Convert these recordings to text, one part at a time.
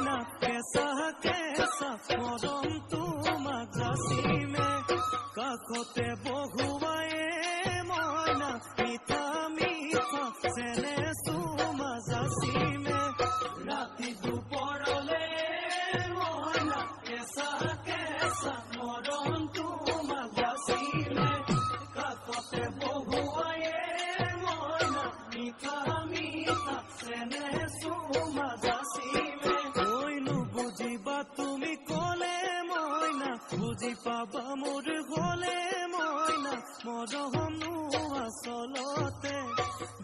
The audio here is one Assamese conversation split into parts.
মইনা কেঁচা কেঁচা মৰম তোমাক যাচিমে কাষতে বহুৱায়ে মইনা মিঠা মিঠা চেনে চুমা যাচিমে ৰাতি দুপৰলে মইনা কেঁচা কেঁচা মৰম তোমাক যাচিমে কাষতে বহুৱায়ে মইনা মিঠা মিঠা চেনে চুমা যাচিমে কৈনো বুজিবা তুমি ক'লে মইনা বুজি পাবা মোৰ গ'লে মইনা মৰমনো আচলতে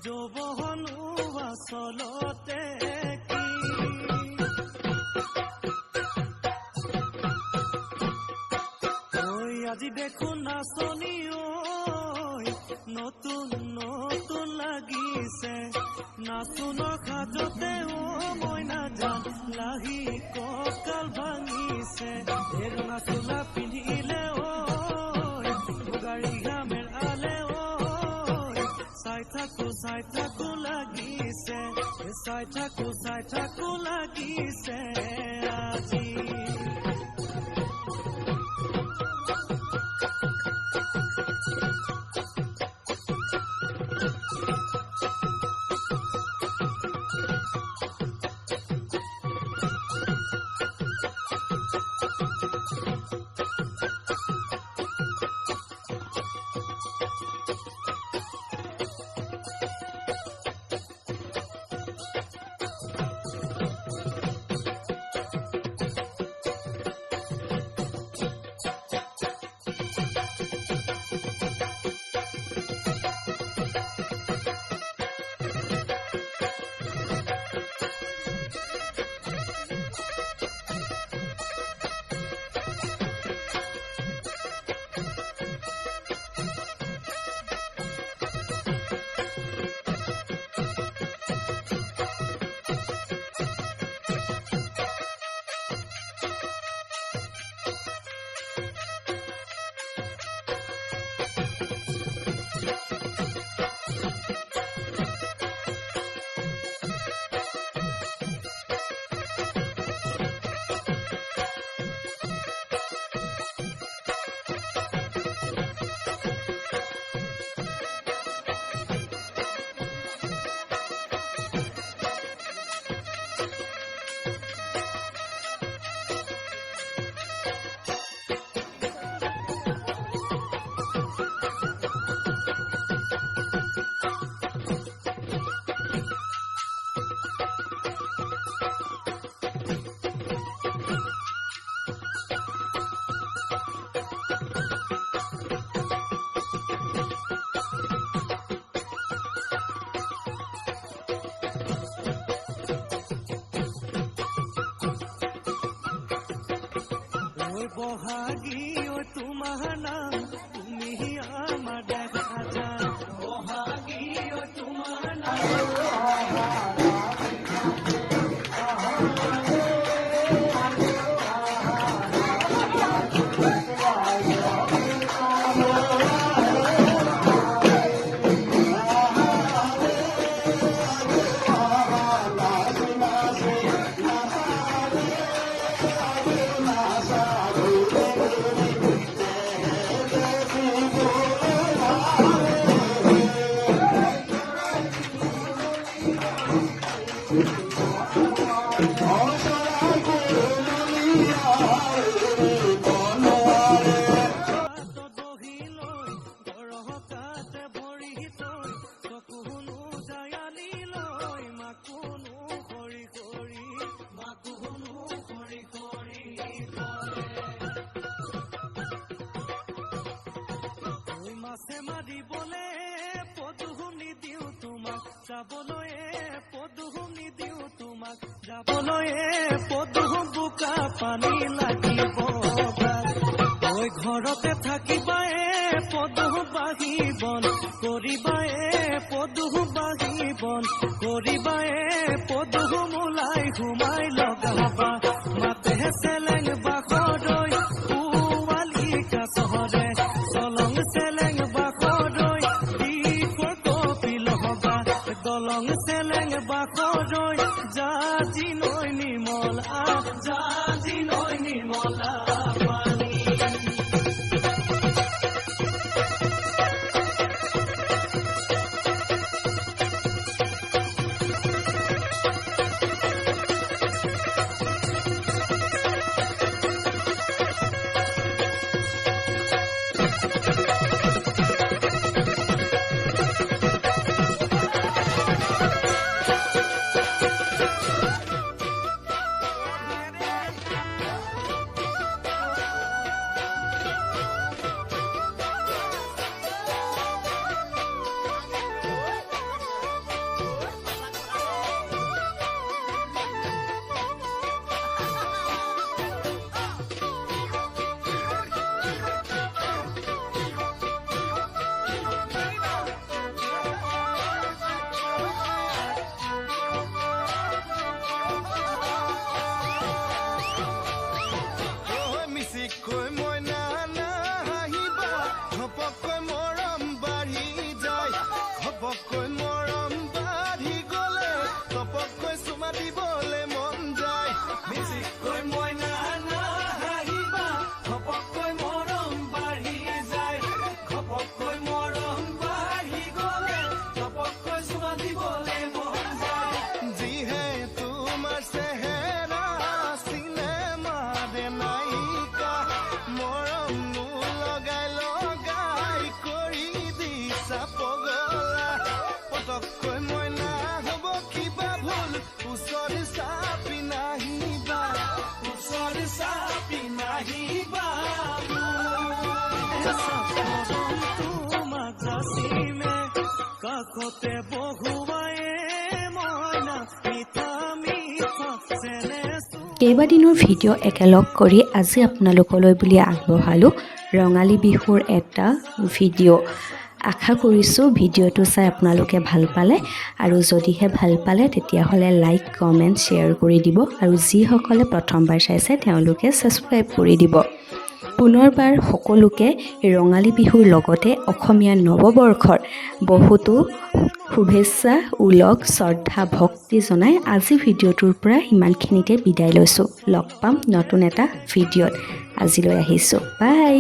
যৌৱনো আচলতে কি ঐ আজি দেখো নাচনি ঐ নতুন নতুন লাগিছে নাচোনৰ সাজতে মইনা যান লাহি কঁকাল ভাঙিছে এৰুঙা চোলা পিন্ধিলে গাড়ী ঘামেৰ আলে চাই থাকো লাগিছে চাই থাকো লাগিছে আজি বহাগী তোমাৰ নাম তুমি আমাৰ দেখা যান বহাগী তোমাৰ নাম যাবলৈয়ে পদুম বোকা পানী লাগিব ঐ ঘৰতে থাকিবায়ে পদুম বাহিবন কৰিবায়ে পদুম বাহিবন কৰিবায়ে পদুম ওলাই ঘুমাই লগাবা মাতে চেলেং বাখৰৈ পুৱালিকা চহৰে চলং চেলেং বাখৰৈ কপিল হবা দলং চেলেং বাখৰৈ জাজি নৈ নিমল জাতি নৈ নিৰ্মলা পানী কাষতে বহুৱাই মইনা মিঠা মিঠা কেইবাদিনৰ ভিডিঅ' একেলগ কৰি আজি আপোনালোকলৈ বুলি আগবঢ়ালোঁ ৰঙালী বিহুৰ এটা ভিডিঅ'। আশা কৰিছোঁ ভিডিঅ'টো চাই আপোনালোকে ভাল পালে আৰু যদিহে ভাল পালে তেতিয়াহ'লে লাইক কমেণ্ট শ্বেয়াৰ কৰি দিব আৰু যিসকলে প্ৰথমবাৰ চাইছে তেওঁলোকে ছাবস্ক্ৰাইব কৰি দিব। পুনৰবাৰ সকলোকে ৰঙালী বিহুৰ লগতে অসমীয়া নৱবৰ্ষৰ বহুতো শুভেচ্ছা উলগ শ্ৰদ্ধা ভক্তি জনাই আজি ভিডিঅ'টোৰ পৰা ইমানখিনিতে বিদায় লৈছোঁ। লগ পাম নতুন এটা ভিডিঅ'ত। আজিলৈ আহিছোঁ, বাই।